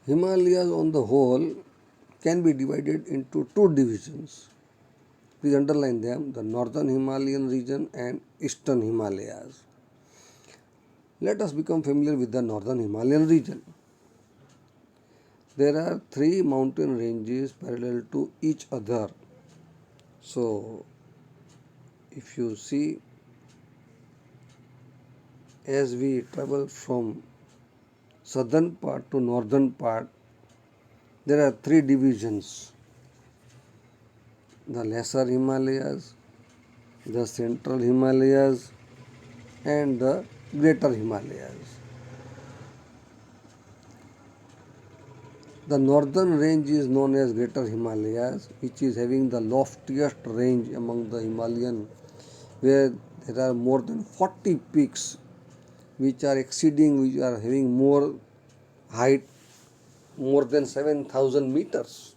Himalayas on the whole can be divided into two divisions. Please underline them, the northern Himalayan region and eastern Himalayas. Let us become familiar with the northern Himalayan region. There are three mountain ranges parallel to each other. So, if you see, as we travel from southern part to northern part, there are three divisions: the lesser Himalayas, the central Himalayas, and the greater Himalayas. The northern range is known as Greater Himalayas, which is having the loftiest range among the Himalayan, where there are more than 40 peaks which are having more height, more than 7,000 meters.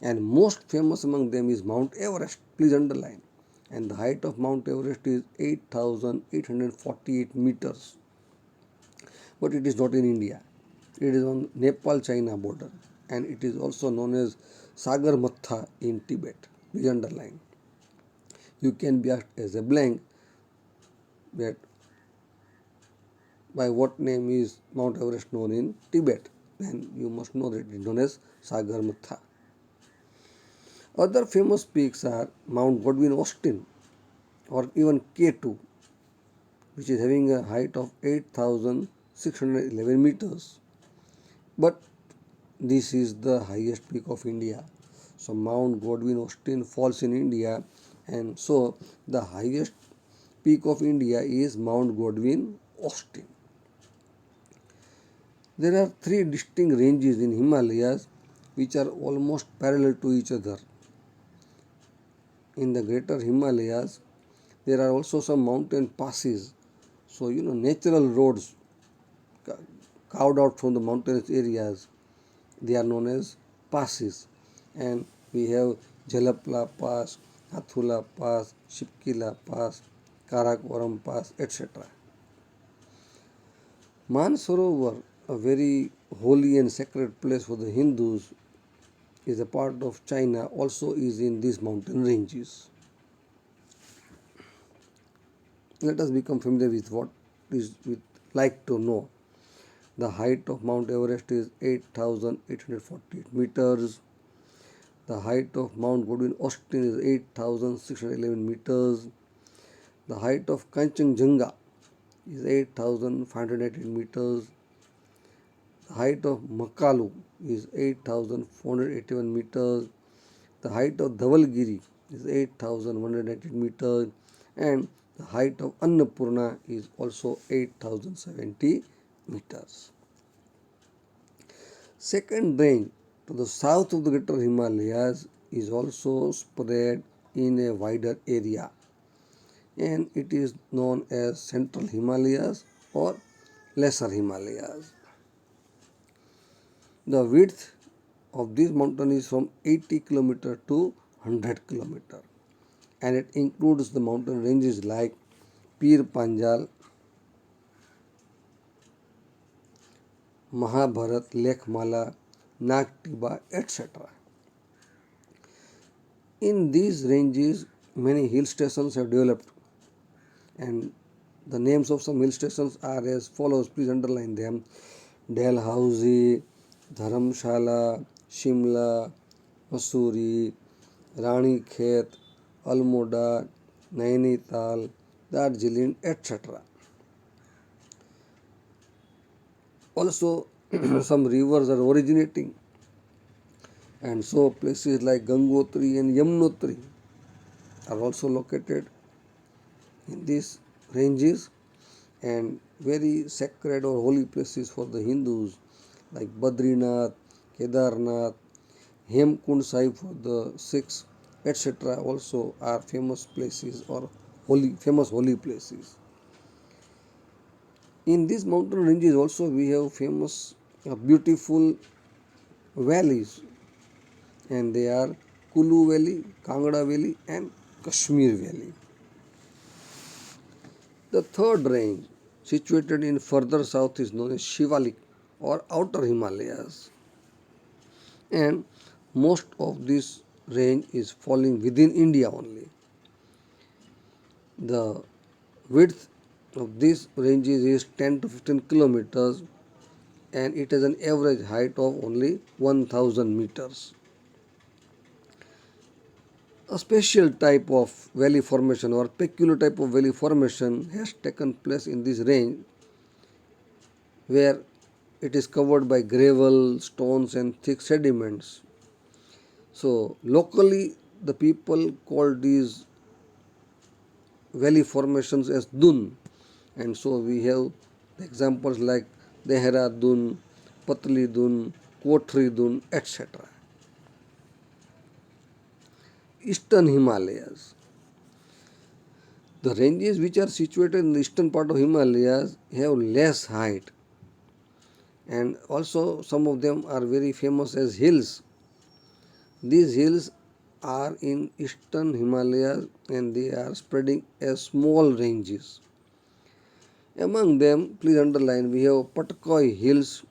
And most famous among them is Mount Everest, please underline. And the height of Mount Everest is 8,848 meters. But it is not in India. It is on Nepal-China border, and it is also known as Sagarmatha in Tibet. Please underline. You can be asked as a blank that by what name is Mount Everest known in Tibet. Then you must know that it is known as Sagarmatha. Other famous peaks are Mount Godwin Austen or even K2, which is having a height of 8,611 meters. But this is the highest peak of India. So Mount Godwin Austen falls in India, and so the highest peak of India is Mount Godwin Austen. There are three distinct ranges in Himalayas which are almost parallel to each other. In the greater Himalayas, there are also some mountain passes. So, natural roads carved out from the mountainous areas, they are known as passes. And we have Jalapla Pass, Hathula Pass, Shipkila Pass, Karakoram Pass, etc. Mansarovar, a very holy and sacred place for the Hindus, is a part of China, also is in these mountain ranges. Let us become familiar with what is with like to know. The height of Mount Everest is 8,848 meters. The height of Mount Godwin Austen is 8,611 meters. The height of Kanchenjunga is 8,518 meters. The height of Makalu is 8,481 meters. The height of Dhavalgiri is 8,118 meters, and the height of Annapurna is also 8,070 meters. Second range to the south of the Greater Himalayas is also spread in a wider area, and it is known as Central Himalayas or Lesser Himalayas. The width of this mountain is from 80 km to 100 km, and it includes the mountain ranges like Pir Panjal, Mahabharat, Lekhmala, Nagtiba, etc. In these ranges, many hill stations have developed, and the names of some hill stations are as follows. Please underline them: Dalhousie, Dharamshala, Shimla, Masuri, Rani Khet, Almoda, Nainital, Darjeeling, etc. Also, some rivers are originating, and so places like Gangotri and Yamunotri are also located in these ranges, and very sacred or holy places for the Hindus like Badrinath, Kedarnath, Hemkund Sahib for the Sikhs, etc. also are famous places or famous holy places. In these mountain ranges also we have famous beautiful valleys, and they are Kulu Valley, Kangra Valley and Kashmir Valley. The third range situated in further south is known as Shivalik or outer Himalayas. And most of this range is falling within India only. The width of these ranges is 10 to 15 kilometers and it has an average height of only 1000 meters. A special type of valley formation or peculiar type of valley formation has taken place in this range where it is covered by gravel, stones and thick sediments. So locally the people call these valley formations as dun, and so we have examples like Dehra Dun, Patli Dun, Kothri Dun, etc. Eastern Himalayas. The ranges which are situated in the eastern part of Himalayas have less height, and also some of them are very famous as hills. These hills are in eastern Himalayas and they are spreading as small ranges. Among them, please underline, we have Patkoi Hills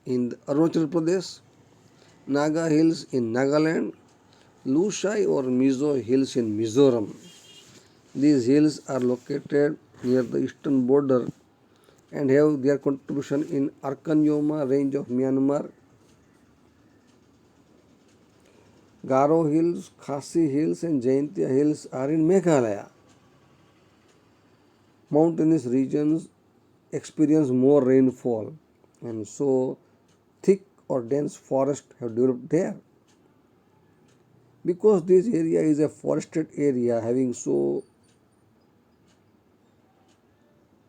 in Arunachal Pradesh, Naga Hills in Nagaland, Lushai or Mizo Hills in Mizoram. These hills are located near the eastern border and have their contribution in Arkanyoma range of Myanmar. Garo Hills, Khasi Hills and Jaintia Hills are in Meghalaya. Mountainous regions experience more rainfall and so thick or dense forests have developed there. Because this area is a forested area having so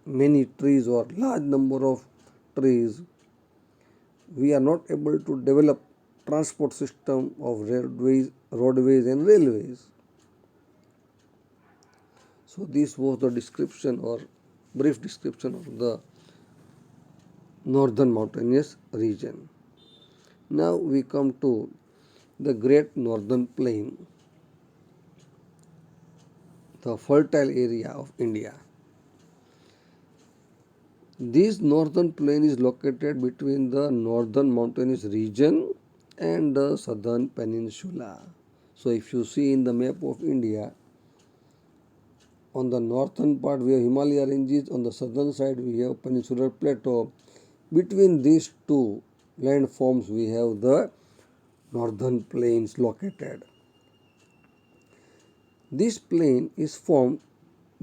many trees or large number of trees, we are not able to develop transport system of roadways and railways. So this was the description or brief description of the northern mountainous region. Now we come to the Great Northern Plain, the fertile area of India. This northern plain is located between the northern mountainous region and the southern peninsula. So if you see in the map of India, on the northern part we have Himalaya ranges, on the southern side we have peninsular plateau. Between these two landforms we have the northern plains located. This plain is formed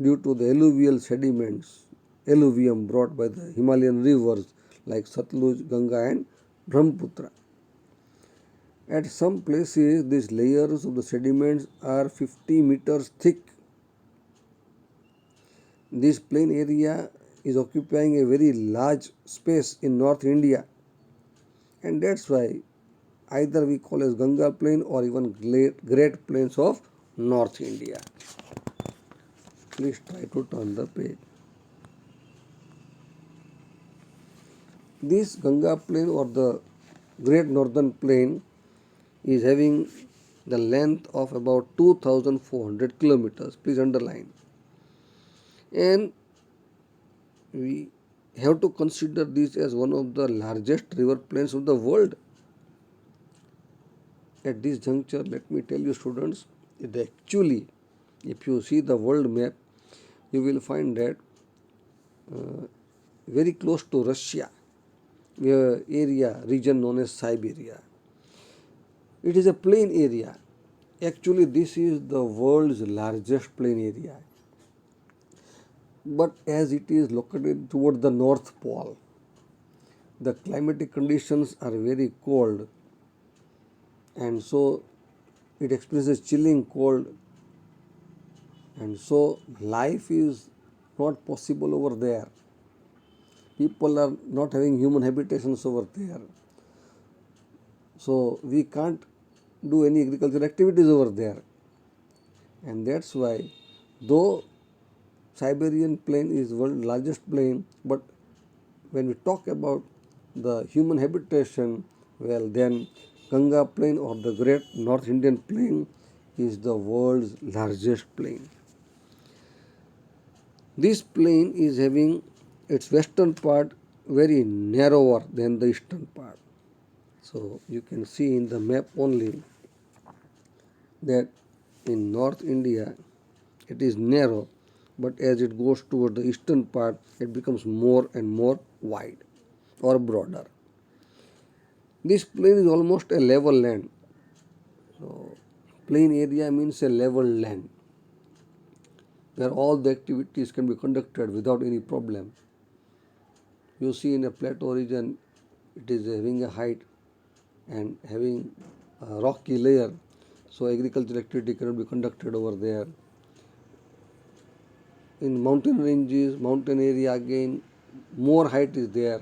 due to the alluvial sediments, alluvium brought by the Himalayan rivers like Satluj, Ganga and Brahmaputra. At some places these layers of the sediments are 50 meters thick. This plain area is occupying a very large space in North India, and that's why either we call as Ganga plain or even great plains of North India. Please try to turn the page. This Ganga plain or the Great Northern Plain is having the length of about 2400 kilometers. Please underline. And we have to consider this as one of the largest river plains of the world. At this juncture, let me tell you students, that actually if you see the world map, you will find that very close to Russia, we have region known as Siberia. It is a plain area. Actually, this is the world's largest plain area. But as it is located toward the North Pole, the climatic conditions are very cold, and so it experiences chilling cold, and so life is not possible over there. People are not having human habitations over there. So we can't do any agricultural activities over there. And that's why, though Siberian plain is world's largest plain, but when we talk about the human habitation, well then Ganga plain or the Great North Indian plain is the world's largest plain. This plain is having its western part very narrower than the eastern part. So you can see in the map only that in North India it is narrow, but as it goes toward the eastern part it becomes more and more wide or broader. This plain is almost a level land. So plain area means a level land where all the activities can be conducted without any problem. You see in a plateau region it is having a height and having a rocky layer, so agricultural activity cannot be conducted over there. In mountain ranges, mountain area again more height is there,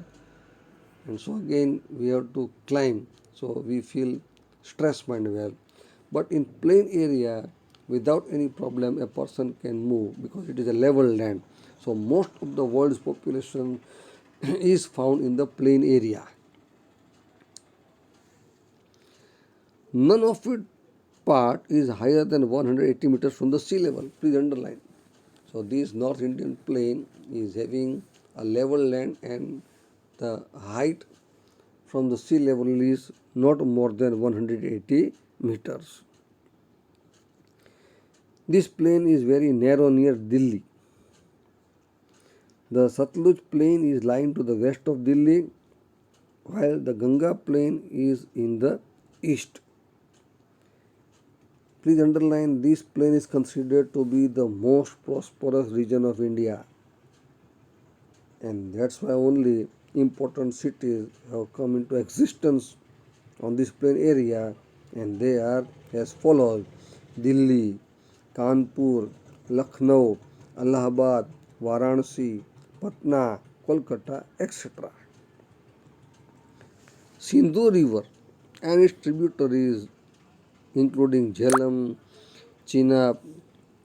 and so again we have to climb, so we feel stress mind well. But in plain area without any problem a person can move because it is a level land. So most of the world's population is found in the plain area. None of it part is higher than 180 meters from the sea level. Please underline. So this North Indian plain is having a level land and the height from the sea level is not more than 180 meters. This plain is very narrow near Delhi. The Satluj plain is lying to the west of Delhi, while the Ganga plain is in the east. Please underline, this plain is considered to be the most prosperous region of India, and that's why only important cities have come into existence on this plain area, and they are as follows: Delhi, Kanpur, Lucknow, Allahabad, Varanasi, Patna, Kolkata, etc. Sindhu River and its tributaries including Jhelum, Chenab,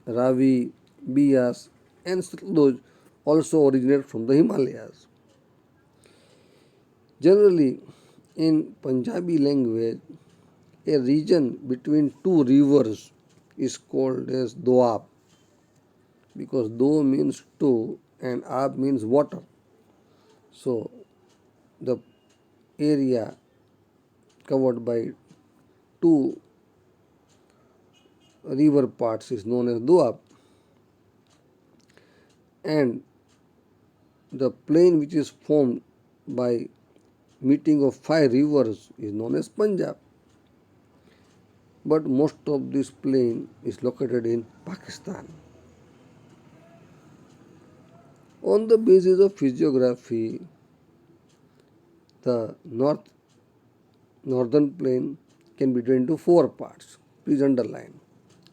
Ravi, Bias, and Satluj also originate from the Himalayas. Generally, in Punjabi language, a region between two rivers is called as Doab because Do means two and Ab means water. So, the area covered by two river parts is known as Doab, and the plain which is formed by meeting of five rivers is known as Punjab. But most of this plain is located in Pakistan. On the basis of physiography, the northern plain can be divided into four parts. Please underline.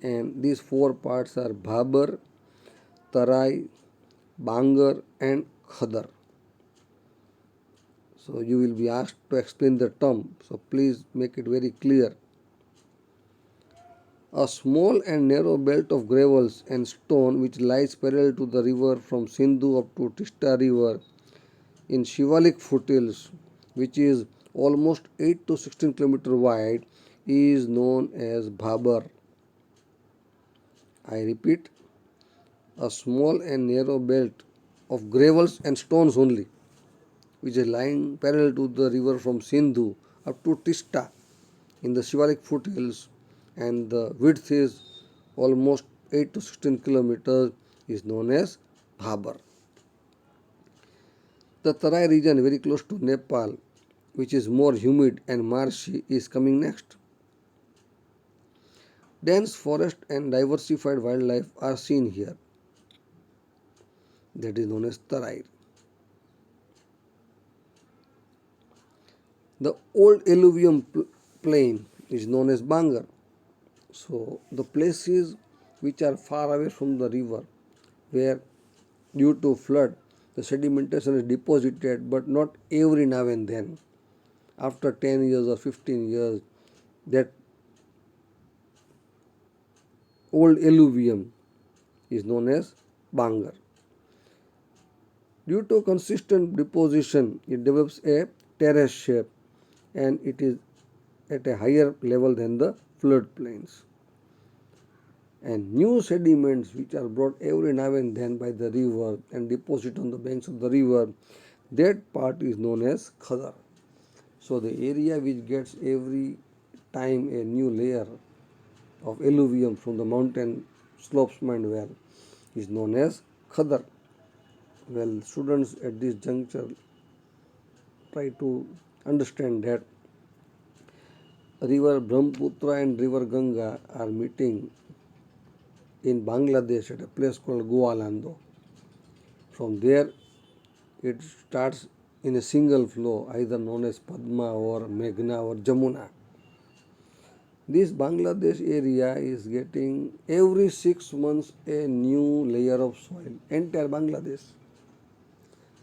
And these four parts are Bhabar, Tarai, Bangar, and Khadar. So you will be asked to explain the term. So please make it very clear. A small and narrow belt of gravels and stone which lies parallel to the river from Sindhu up to Tista river in Shivalik foothills, which is almost 8 to 16 km wide, is known as Bhabar. I repeat, a small and narrow belt of gravels and stones only, which is lying parallel to the river from Sindhu up to Tista in the Shivalik foothills, and the width is almost 8 to 16 kilometers, is known as Bhabar. The Tarai region, very close to Nepal, which is more humid and marshy, is coming next. Dense forest and diversified wildlife are seen here. That is known as Tarai. The old alluvium plain is known as Bangar. So the places which are far away from the river, where due to flood the sedimentation is deposited, but not every now and then. After 10 years or 15 years, that old alluvium is known as Bangar. Due to consistent deposition, it develops a terrace shape and it is at a higher level than the flood plains. and new sediments which are brought every now and then by the river and deposited on the banks of the river, that part is known as khadar. So the area which gets every time a new layer of alluvium from the mountain slopes mined well is known as khadar. Well, students at this juncture try to understand that river Brahmaputra and river Ganga are meeting in Bangladesh at a place called Goalando. From there, it starts in a single flow, either known as Padma or Meghna or Jamuna. This Bangladesh area is getting every 6 months a new layer of soil, entire Bangladesh.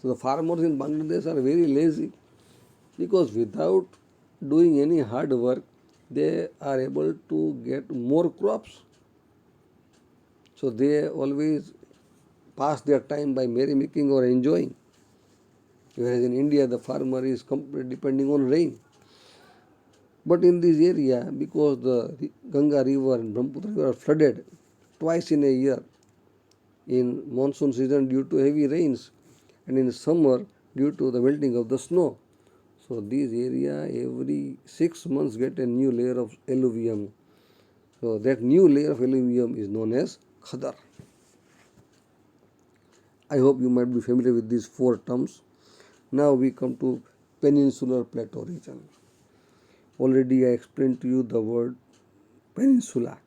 So the farmers in Bangladesh are very lazy because without doing any hard work, they are able to get more crops. So they always pass their time by merrymaking or enjoying. Whereas in India, the farmer is completely depending on rain. But in this area, because the Ganga river and Brahmaputra river are flooded twice in a year, in monsoon season due to heavy rains and in summer due to the melting of the snow. So this area every 6 months get a new layer of alluvium. So that new layer of alluvium is known as khadar. I hope you might be familiar with these four terms. Now we come to peninsular plateau region. Already I explained to you the word peninsula,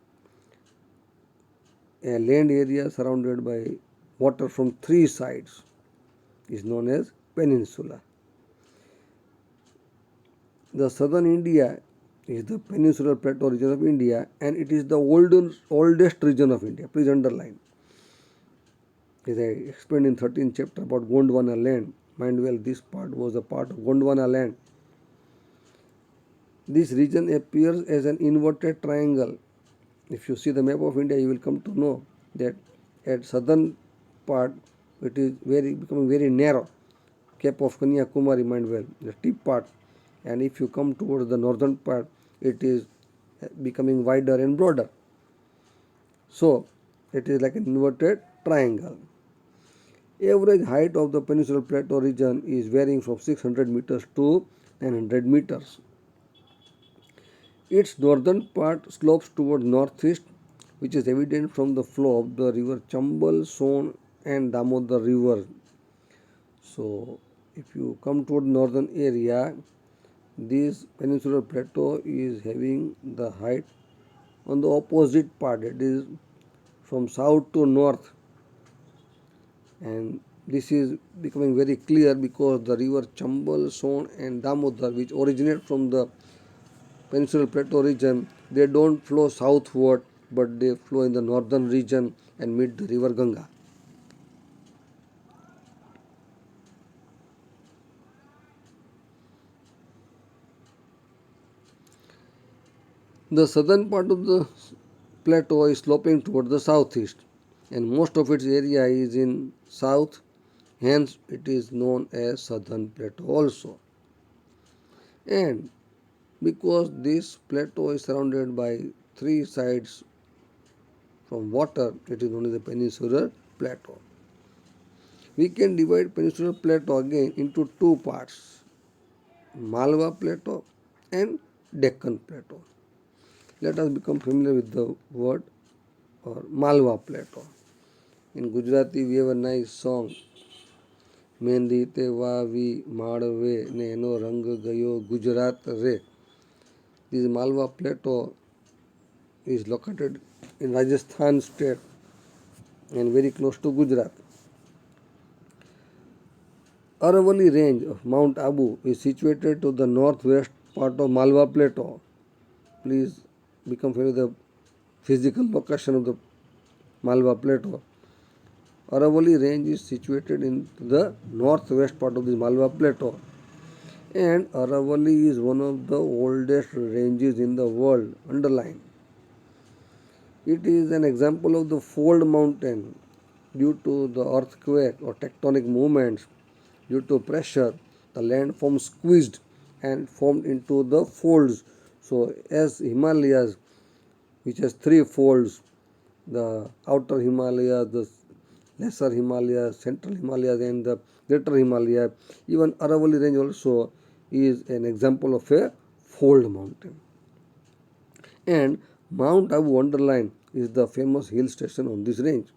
a land area surrounded by water from three sides is known as peninsula. The southern India is the peninsular plateau region of India, and it is the oldest region of India. Please underline. As I explained in 13th chapter about Gondwana land, mind well this part was a part of Gondwana land. This region appears as an inverted triangle. If you see the map of India, you will come to know that at southern part it is becoming very narrow. Cape of Kanyakumari, mind well, the tip part, and if you come towards the northern part, it is becoming wider and broader. So it is like an inverted triangle. Average height of the peninsular plateau region is varying from 600 meters to 900 meters. Its northern part slopes toward northeast, which is evident from the flow of the river Chambal, Son and Damodar river. So if you come toward northern area, this peninsular plateau is having the height on the opposite part, it is from south to north, and this is becoming very clear because the river Chambal, Son and Damodar, which originate from the peninsular plateau region, they don't flow southward but they flow in the northern region and meet the river Ganga. The southern part of the plateau is sloping toward the southeast, and most of its area is in south, hence it is known as southern plateau also. And because this plateau is surrounded by three sides from water, it is known as the peninsular plateau. We can divide peninsular plateau again into two parts, Malwa plateau and Deccan plateau. Let us become familiar with the word or Malwa plateau. In Gujarati we have a nice song, Mehndi te wavi Malwe ne eno rang gayo Gujarat re. This Malwa plateau is located in Rajasthan state and very close to Gujarat. Aravalli range of Mount Abu is situated to the northwest part of Malwa plateau. Please become familiar with the physical location of the Malwa plateau. Aravalli range is situated in the northwest part of the Malwa plateau, and Aravalli is one of the oldest ranges in the world. Underline. It is an example of the fold mountain. Due to the earthquake or tectonic movements, due to pressure, the landform squeezed and formed into the folds. So as Himalayas, which has three folds, the outer Himalayas, the lesser Himalayas, central Himalayas, and the greater Himalayas. Even Aravalli range also is an example of a fold mountain. And Mount Abu Underline is the famous hill station on this range,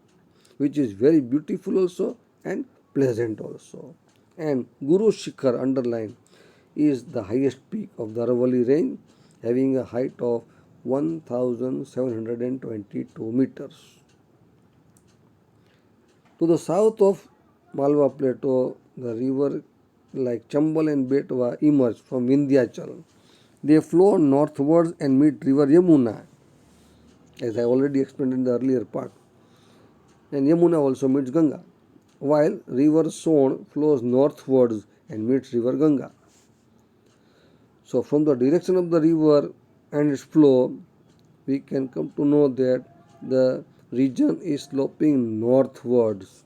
which is very beautiful also and pleasant also. And Guru Shikhar Underline is the highest peak of the Aravalli range, having a height of 1722 meters. To the south of Malwa Plateau, the river like Chambal and Betwa emerge from Vindhyachal. They flow northwards and meet river Yamuna, as I already explained in the earlier part. And Yamuna also meets Ganga, while river Son flows northwards and meets river Ganga. So from the direction of the river and its flow, we can come to know that the region is sloping northwards.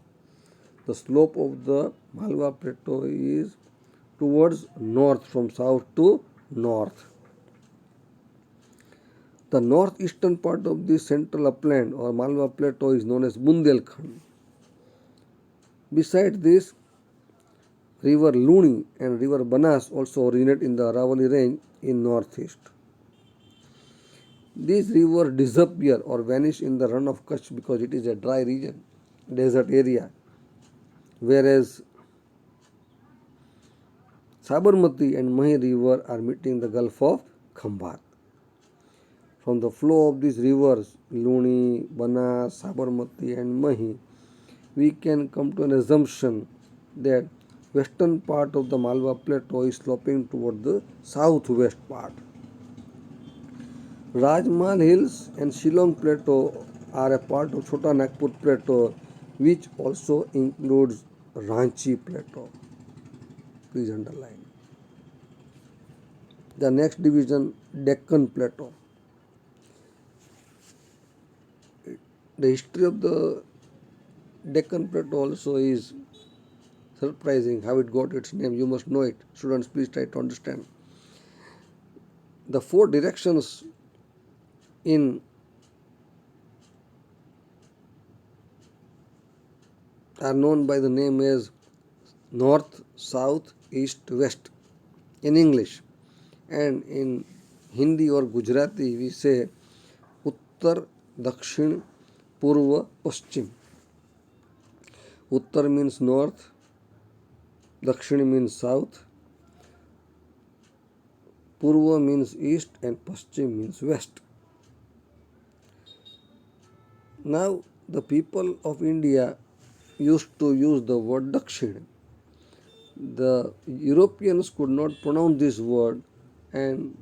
The slope of the Malwa Plateau is towards north, from south to north. The northeastern part of the central upland or Malwa Plateau is known as Bundelkhand. Besides this, river Luni and river Banas also originate in the Aravalli range in northeast. These rivers disappear or vanish in the run of Kutch because it is a dry region, desert area, whereas Sabarmati and Mahi river are meeting the Gulf of Khambat. From the flow of these rivers, Luni, Banas, Sabarmati and Mahi, we can come to an assumption that western part of the Malwa Plateau is sloping toward the southwest part. Rajmal Hills and Shillong Plateau are a part of Chota Nagpur Plateau, which also includes Ranchi Plateau. Please underline. The next division, Deccan Plateau. The history of the Deccan Plateau also is surprising how it got its name. You must know it. Students, please try to understand. The four directions in are known by the name as north, south, east, west in English, and in Hindi or Gujarati we say Uttar, Dakshin, Purva, Paschim. Uttar means north, Dakshin means south, Purva means east, and Paschim means west. Now the people of India used to use the word Dakshin. The Europeans could not pronounce this word, and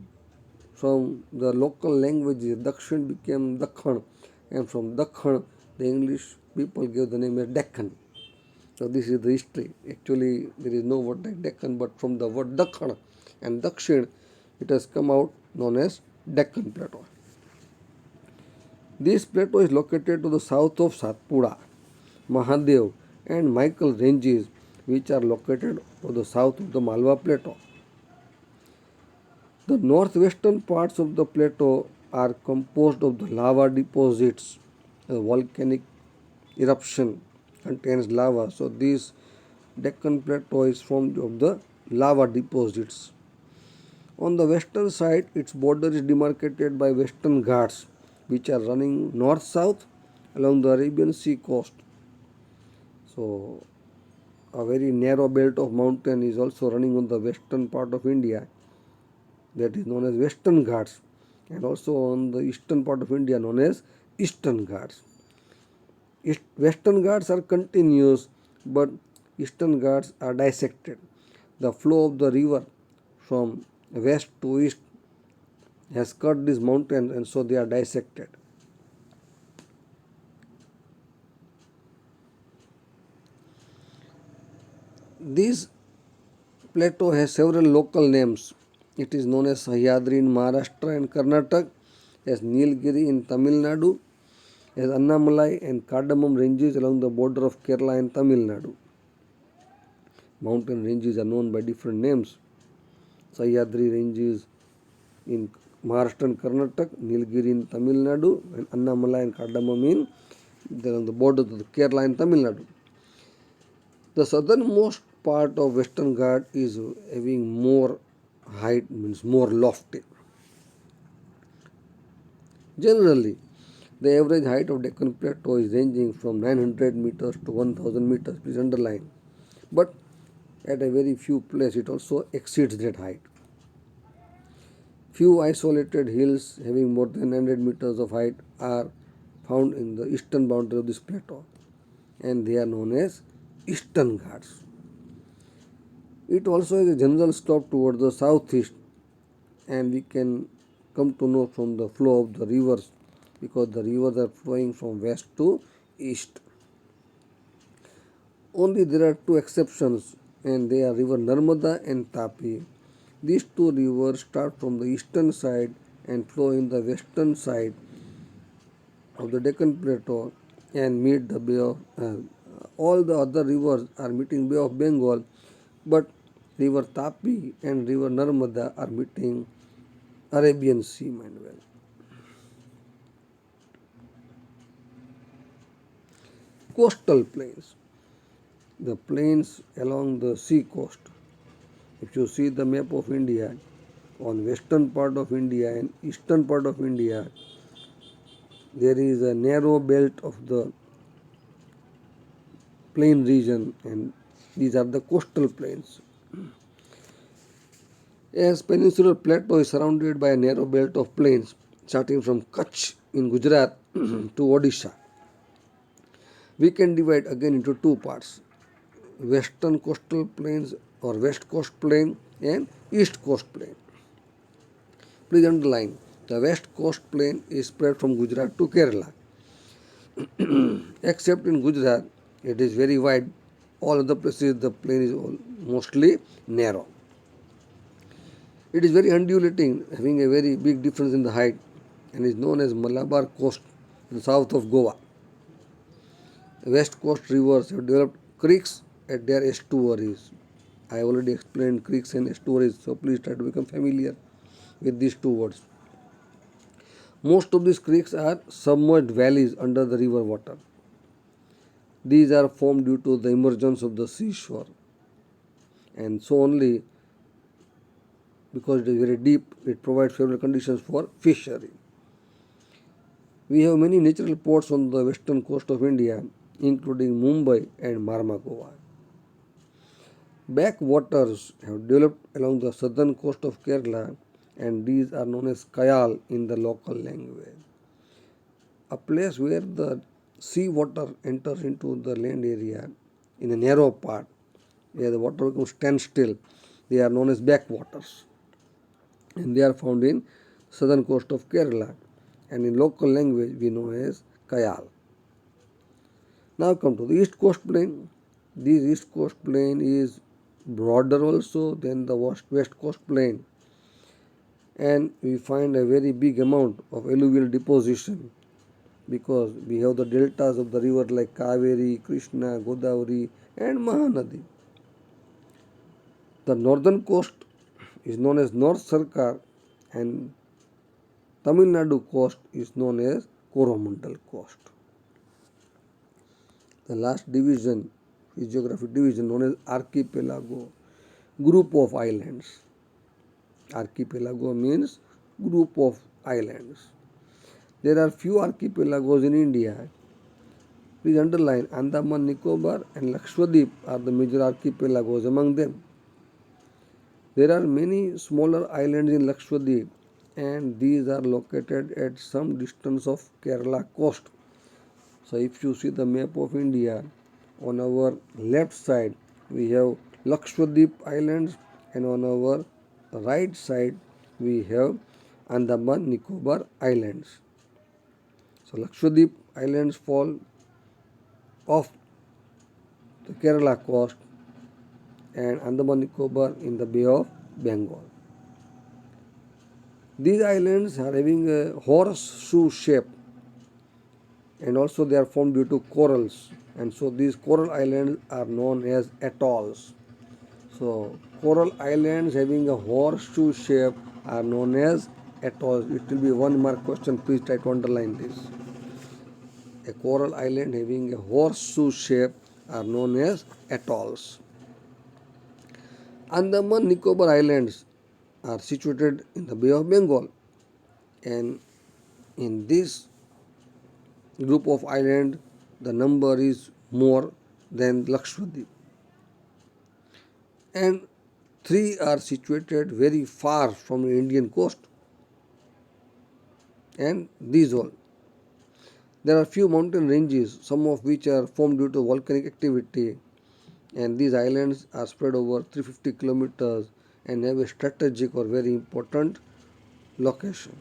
from the local languages Dakshin became Dakhan, and from Dakhan the English people gave the name as Deccan. So this is the history. Actually there is no word like Deccan, but from the word Dakhan and Dakshin it has come out known as Deccan Plateau. This plateau is located to the south of Satpura, Mahadev and Michael ranges, which are located to the south of the Malwa Plateau. The northwestern parts of the plateau are composed of the lava deposits. A volcanic eruption contains lava, so this Deccan Plateau is formed of the lava deposits. On the western side, its border is demarcated by Western Ghats, which are running north-south along the Arabian Sea coast. So, a very narrow belt of mountain is also running on the western part of India, that is known as Western Ghats, and also on the eastern part of India known as Eastern Ghats. Western Ghats are continuous, but Eastern Ghats are dissected. The flow of the river from west to east has cut these mountains, and so they are dissected. This plateau has several local names. It is known as Sahyadri in Maharashtra and Karnataka, as Nilgiri in Tamil Nadu, as Annamalai and Cardamom ranges along the border of Kerala and Tamil Nadu. Mountain ranges are known by different names. Sahyadri ranges in Maharashtra and Karnataka, Nilgiri in Tamil Nadu, and Annamalai and Cardamom in on the border of the Kerala and Tamil Nadu. The southernmost part of Western Ghat is having more height, means more lofty. Generally, the average height of Deccan Plateau is ranging from 900 meters to 1000 meters, please underline. But at a very few places it also exceeds that height. Few isolated hills having more than 100 meters of height are found in the eastern boundary of this plateau, and they are known as Eastern Ghats. It also has a general slope towards the southeast, and we can come to know from the flow of the rivers, because the rivers are flowing from west to east. Only there are two exceptions, and they are river Narmada and Tapi. These two rivers start from the eastern side and flow in the western side of the Deccan Plateau and meet the Bay of all the other rivers are meeting Bay of Bengal, but river Tapi and river Narmada are meeting Arabian Sea, mind well. Coastal plains, the plains along the sea coast. If you see the map of India, on western part of India and eastern part of India, there is a narrow belt of the plain region, and these are the coastal plains. As peninsular plateau is surrounded by a narrow belt of plains starting from Kutch in Gujarat to Odisha, we can divide again into two parts: western coastal plains or west coast plain and east coast plain. Please underline, the west coast plain is spread from Gujarat to Kerala. Except in Gujarat, it is very wide. All other places the plain is mostly narrow. It is very undulating, having a very big difference in the height, and is known as Malabar coast in the south of Goa. West coast rivers have developed creeks at their estuaries. I already explained creeks and estuaries, so please try to become familiar with these two words. Most of these creeks are submerged valleys under the river water. These are formed due to the emergence of the seashore, and so only because it is very deep, it provides favorable conditions for fishery. We have many natural ports on the western coast of India, including Mumbai and Marmagova. Backwaters have developed along the southern coast of Kerala, and these are known as Kayal in the local language. A place where the sea water enters into the land area in a narrow part, where the water becomes standstill, they are known as backwaters, and they are found in southern coast of Kerala, and in local language we know as Kayal. Now come to the east coast plain. This east coast plain is broader also than the west coast plain, and we find a very big amount of alluvial deposition, because we have the deltas of the river like Kaveri, Krishna, Godavari and Mahanadi. The northern coast is known as North Sarkar, and Tamil Nadu coast is known as Coromandel coast. The last division is geographic division known as archipelago, group of islands. Archipelago means group of islands. There are few archipelagos in India. Please underline, Andaman Nicobar and Lakshadweep are the major archipelagos among them. There are many smaller islands in Lakshadweep, and these are located at some distance of Kerala coast. So if you see the map of India, on our left side we have Lakshadweep Islands, and on our right side we have Andaman Nicobar Islands. So Lakshadweep Islands fall off the Kerala coast, and Andaman Nicobar in the Bay of Bengal. These islands are having a horseshoe shape, and also they are formed due to corals, and so these coral islands are known as atolls. So coral islands having a horseshoe shape are known as atolls. It will be 1 mark question. Please try to underline this. A coral island having a horseshoe shape are known as atolls. Andaman Nicobar Islands are situated in the Bay of Bengal, and in this group of islands the number is more than Lakshadweep, and three are situated very far from the Indian coast, and these all. There are few mountain ranges, some of which are formed due to volcanic activity, and these islands are spread over 350 kilometers and have a strategic or very important location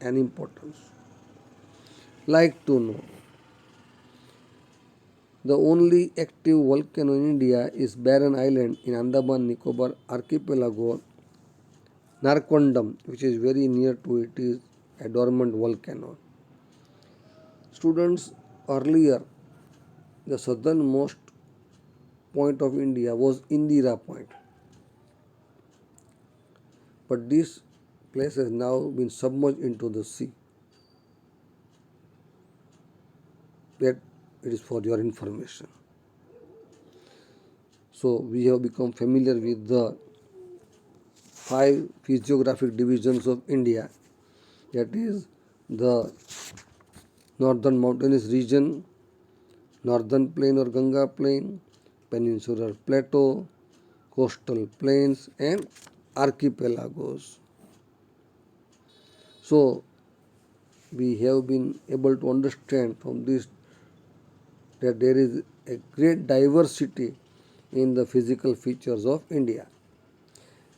and importance. Like to know, the only active volcano in India is Barren Island in Andaman Nicobar archipelago, Narkondam, which is very near to it, is a dormant volcano. Students, earlier the southernmost point of India was Indira Point, but this place has now been submerged into the sea. That it is for your information. So we have become familiar with the 5 physiographic divisions of India, that is the northern mountainous region, northern plain or Ganga plain, peninsular plateau, coastal plains, and archipelagos. So we have been able to understand from this that there is a great diversity in the physical features of India.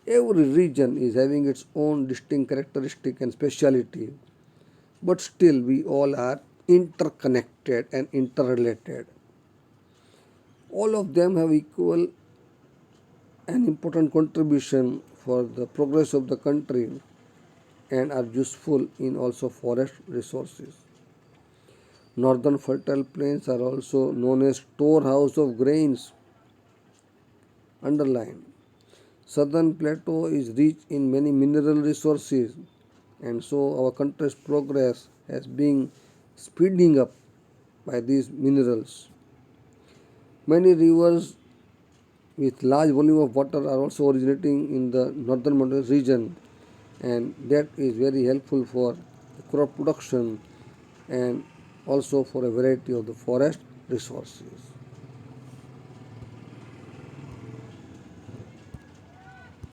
Every region is having its own distinct characteristic and speciality, but still we all are interconnected and interrelated. All of them have equal and important contribution for the progress of the country and are useful in also forest resources. Northern fertile plains are also known as storehouse of grains. Underline. Southern plateau is rich in many mineral resources, and so our country's progress has been speeding up by these minerals. Many rivers with large volume of water are also originating in the northern mountainous region, and that is very helpful for crop production and also for a variety of the forest resources.